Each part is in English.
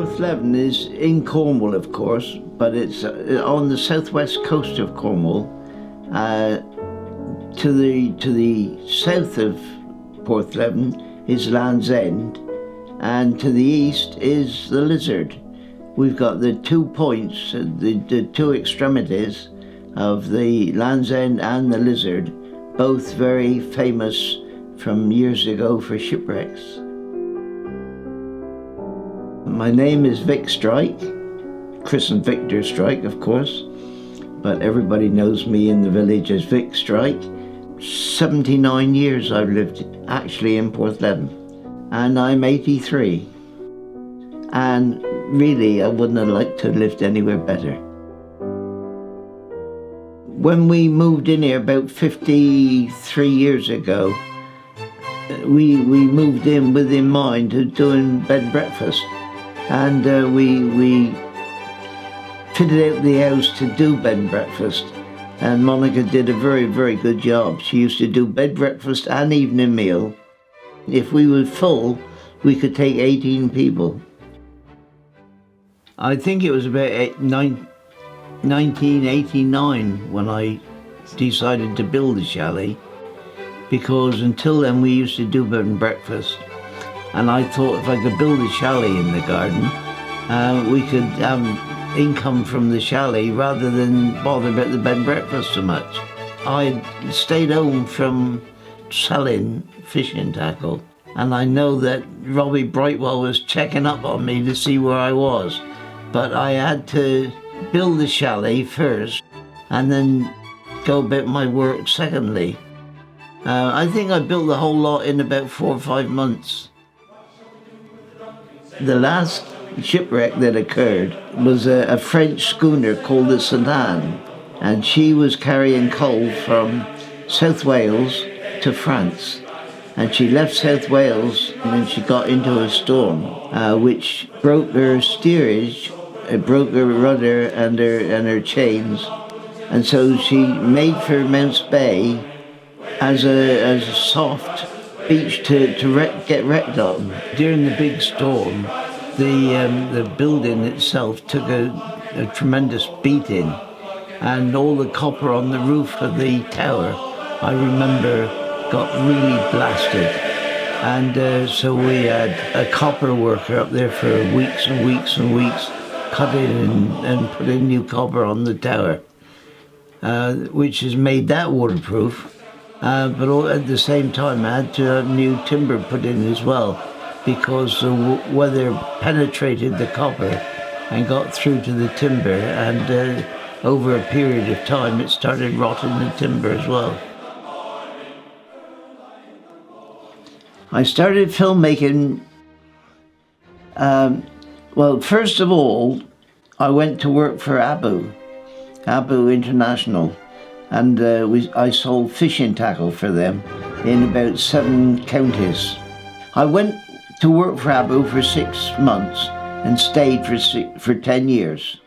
Porthleven is in Cornwall, of course, but it's on the southwest coast of Cornwall. To the south of Porthleven is Land's End, and to the east is the Lizard. We've got the 2 points, the two extremities of the Land's End and the Lizard, both very famous from years ago for shipwrecks. My name is Vic Strike, christened Victor Strike, of course, but everybody knows me in the village as Vic Strike. 79 years I've lived actually in Porthleven, and I'm 83. And really, I wouldn't have liked to have lived anywhere better. When we moved in here about 53 years ago, we moved in with in mind of doing bed and breakfast. And we fitted out the house to do bed and breakfast. And Monica did a very, very good job. She used to do bed breakfast and evening meal. If we were full, we could take 18 people. I think it was about 1989 when I decided to build the chalet, because until then we used to do bed and breakfast. And I thought if I could build a chalet in the garden, we could have income from the chalet rather than bother about the bed and breakfast so much. I stayed home from selling fishing tackle, and I know that Robbie Brightwell was checking up on me to see where I was. But I had to build the chalet first and then go about my work secondly. I think I built the whole lot in about 4 or 5 months. The last shipwreck that occurred was a French schooner called the St. Anne, and she was carrying coal from South Wales to France. And she left South Wales and then she got into a storm, which broke her steerage, it broke her rudder and her chains. And so she made for Mounts Bay as a soft beach to get wrecked on. During the big storm, the building itself took a tremendous beating, and all the copper on the roof of the tower, I remember, got really blasted. And so we had a copper worker up there for weeks and weeks and weeks, cutting and putting new copper on the tower, which has made that waterproof. But at the same time, I had to have new timber put in as well, because the weather penetrated the copper and got through to the timber, and over a period of time it started rotting the timber as well. I started filmmaking, well, first of all, I went to work for Harbour International, and I sold fishing tackle for them in about 7 counties. I went to work for Harbour for 6 months and stayed for 10 years.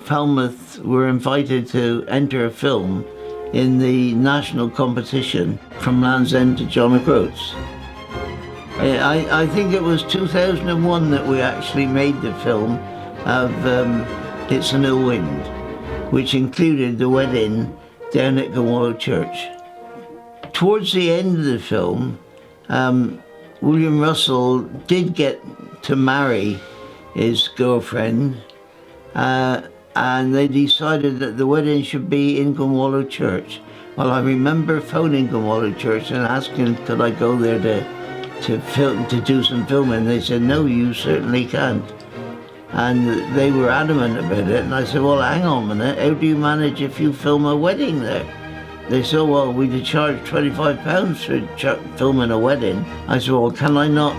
Falmouth were invited to enter a film in the national competition from Land's End to John O'Groats. I think it was 2001 that we actually made the film of It's an Ill Wind, which included the wedding down at Cornwall Church. Towards the end of the film, William Russell did get to marry his girlfriend, and they decided that the wedding should be in Cornwall Church. Well, I remember phoning Cornwall Church and asking could I go there to do some filming. They said, no, you certainly can't. And they were adamant about it, and I said, well, hang on a minute, how do you manage if you film a wedding there? They said, well, we'd charge £25 for filming a wedding. I said, well, can I not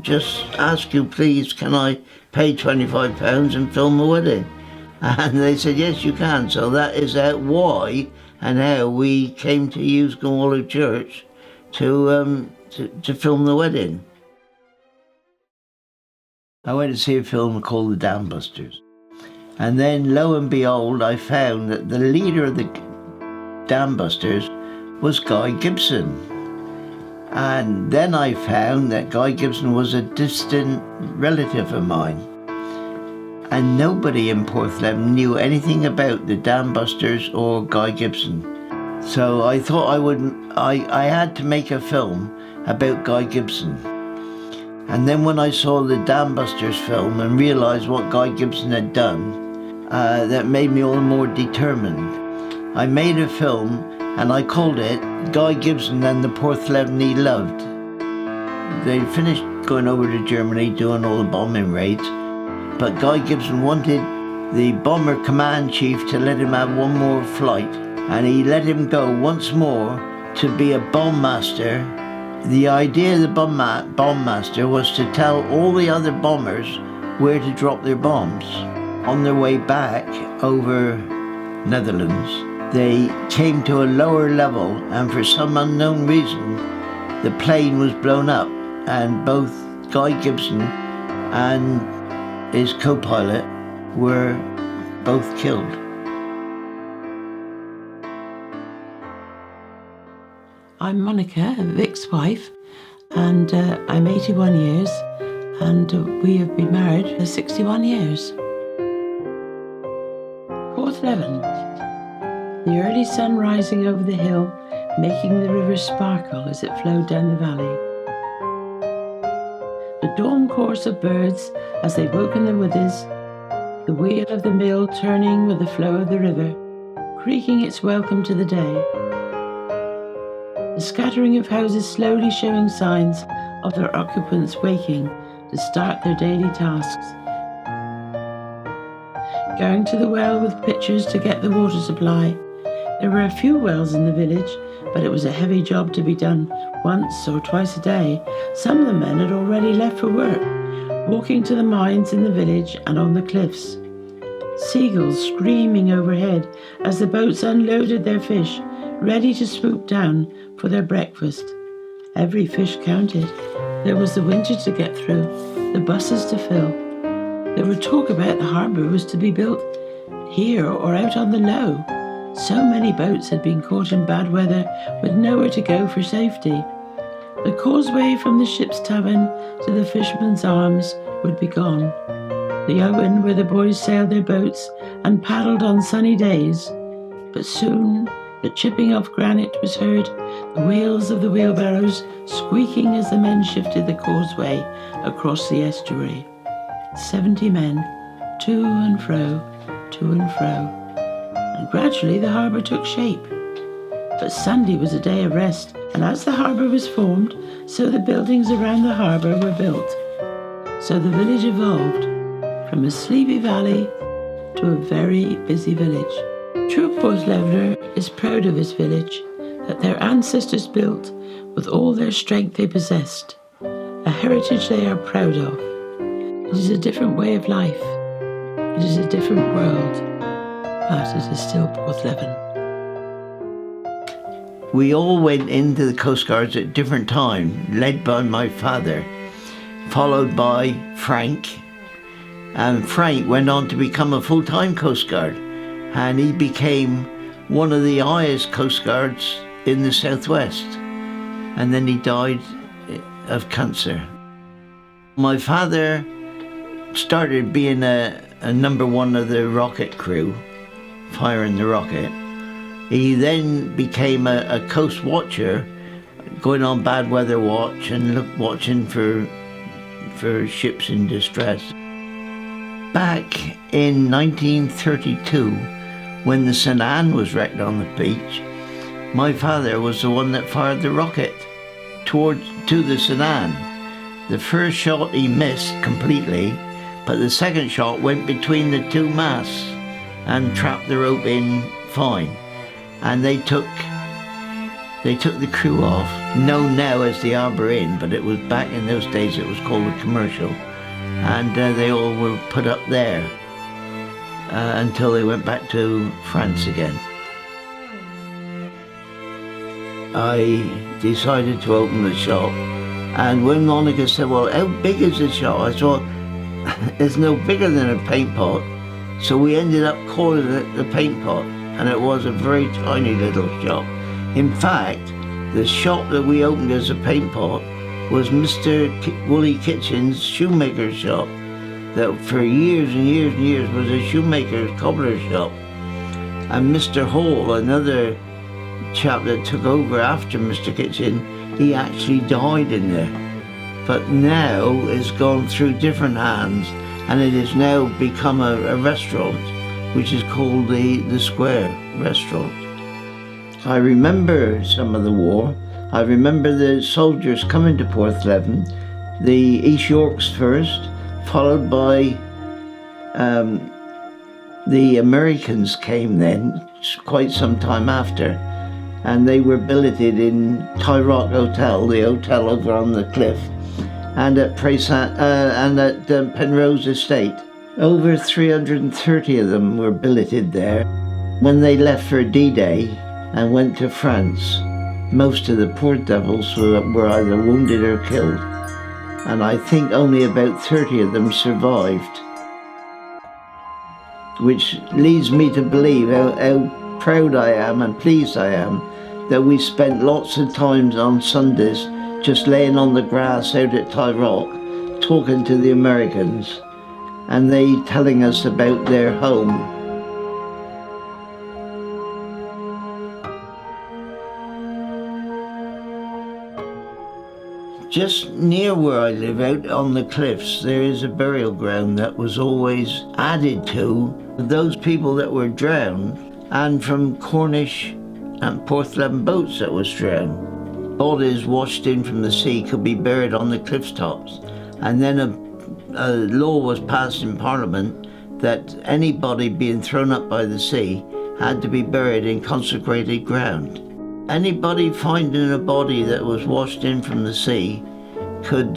just ask you, please, can I pay £25 and film a wedding? And they said, yes, you can. So that is why and how we came to use Cornwall Church to film the wedding. I went to see a film called The Dam Busters. And then, lo and behold, I found that the leader of the Dam Busters was Guy Gibson. And then I found that Guy Gibson was a distant relative of mine. And nobody in Porthleven knew anything about the Dam Busters or Guy Gibson. So I thought I had to make a film about Guy Gibson. And then when I saw the Dam Busters film and realised what Guy Gibson had done, that made me all the more determined. I made a film and I called it Guy Gibson and the Porthleven He Loved. They finished going over to Germany doing all the bombing raids, but Guy Gibson wanted the bomber command chief to let him have one more flight, and he let him go once more to be a bomb master. The idea of the bomb master was to tell all the other bombers where to drop their bombs. On their way back over Netherlands, they came to a lower level, and for some unknown reason, the plane was blown up, and both Guy Gibson and his co-pilot were both killed. I'm Monica, Vic's wife, and I'm 81 years, and we have been married for 61 years. Porthleven. The early sun rising over the hill, making the river sparkle as it flowed down the valley. The dawn chorus of birds as they woke in the withers, the wheel of the mill turning with the flow of the river, creaking its welcome to the day. The scattering of houses slowly showing signs of their occupants waking to start their daily tasks. Going to the well with pitchers to get the water supply. There were a few wells in the village, but it was a heavy job to be done once or twice a day. Some of the men had already left for work, walking to the mines in the village and on the cliffs. Seagulls screaming overhead as the boats unloaded their fish, ready to swoop down for their breakfast. Every fish counted. There was the winter to get through, the buses to fill. There were talk about the harbour was to be built here or out on the low. So many boats had been caught in bad weather with nowhere to go for safety. The causeway from the ship's tavern to the Fisherman's Arms would be gone. The Owen where the boys sailed their boats and paddled on sunny days. But soon the chipping of granite was heard, the wheels of the wheelbarrows squeaking as the men shifted the causeway across the estuary. 70 men, to and fro, to and fro. And gradually the harbour took shape. But Sunday was a day of rest, and as the harbour was formed, so the buildings around the harbour were built. So the village evolved from a sleepy valley to a very busy village. True Porthlevener is proud of his village, that their ancestors built with all their strength they possessed, a heritage they are proud of. It is a different way of life. It is a different world. But it is still Porthleven. We all went into the Coast Guards at different times, led by my father, followed by Frank. And Frank went on to become a full-time Coast Guard, and he became one of the highest Coast Guards in the southwest. And then he died of cancer. My father started being a number one of the rocket crew, firing the rocket. He then became a coast watcher, going on bad weather watch and watching for ships in distress. Back in 1932, when the St. Anne was wrecked on the beach, my father was the one that fired the rocket to the St. Anne. The first shot he missed completely, but the second shot went between the two masts and trapped the rope in fine. And they took the crew off, known now as the Harbour Inn, but it was back in those days it was called the Commercial. And they all were put up there until they went back to France again. I decided to open the shop, and when Monica said, well, how big is the shop? I thought, it's no bigger than a paint pot. So we ended up calling it the paint pot, and it was a very tiny little shop. In fact, The shop that we opened as a paint pot was Mr. Woolley Kitchen's shoemaker's shop, that for years and years and years was a shoemaker's cobbler's shop. And Mr. Hall, another chap that took over after Mr. Kitchen, he actually died in there. But now it's gone through different hands, and it has now become a restaurant, which is called the Square Restaurant. I remember some of the war. I remember the soldiers coming to Porthleven, the East Yorks first, followed by the Americans came then, quite some time after, and they were billeted in Tyrock Hotel, the hotel over on the cliff, and at Penrose Estate. Over 330 of them were billeted there. When they left for D-Day and went to France, most of the poor devils were either wounded or killed, and I think only about 30 of them survived, which leads me to believe how proud I am and pleased I am that we spent lots of times on Sundays just laying on the grass out at Tyrock talking to the Americans, and they telling us about their home. Just near where I live, out on the cliffs, there is a burial ground that was always added to those people that were drowned, and from Cornish and Porthleven boats that was drowned. Bodies washed in from the sea could be buried on the cliff tops, and then a law was passed in Parliament that anybody being thrown up by the sea had to be buried in consecrated ground. Anybody finding a body that was washed in from the sea could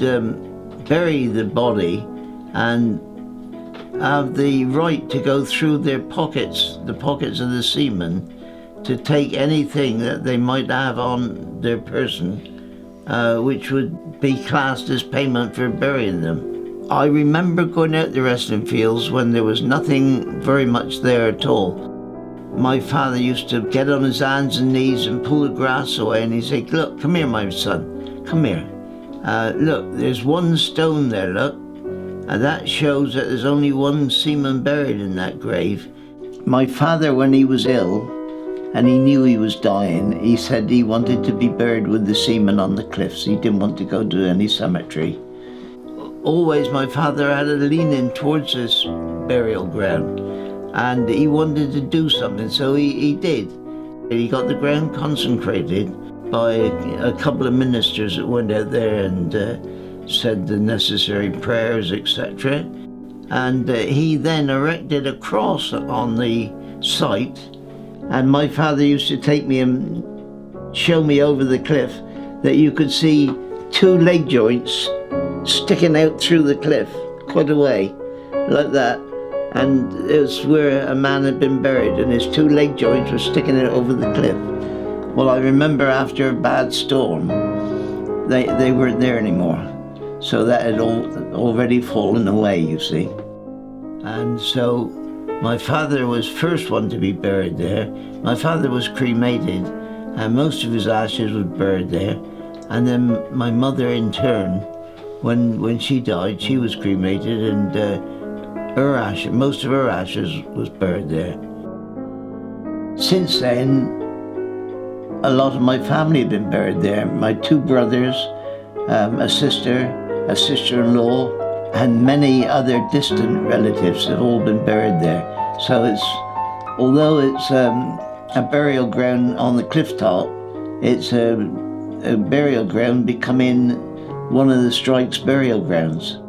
bury the body and have the right to go through their pockets, the pockets of the seamen, to take anything that they might have on their person, which would be classed as payment for burying them. I remember going out the wrestling fields when there was nothing very much there at all. My father used to get on his hands and knees and pull the grass away, and he'd say, "Look, come here, my son, come here. Look, there's one stone there, look, and that shows that there's only one seaman buried in that grave." My father, when he was ill, and he knew he was dying, he said he wanted to be buried with the seamen on the cliffs. He didn't want to go to any cemetery. Always my father had a leaning towards this burial ground, and he wanted to do something, so he did. He got the ground consecrated by a couple of ministers that went out there and said the necessary prayers, etc. And he then erected a cross on the site, and my father used to take me and show me over the cliff that you could see two leg joints sticking out through the cliff quite a way, like that. And it was where a man had been buried, and his two leg joints were sticking out over the cliff. Well, I remember after a bad storm, they weren't there anymore. So that had already fallen away, you see. And so my father was first one to be buried there. My father was cremated, and most of his ashes was buried there. And then my mother, in turn, when she died, she was cremated, and most of her ashes was buried there. Since then, a lot of my family have been buried there. My two brothers, a sister-in-law, and many other distant relatives have all been buried there. So although it's a burial ground on the cliff top, it's a burial ground becoming one of the strike's burial grounds.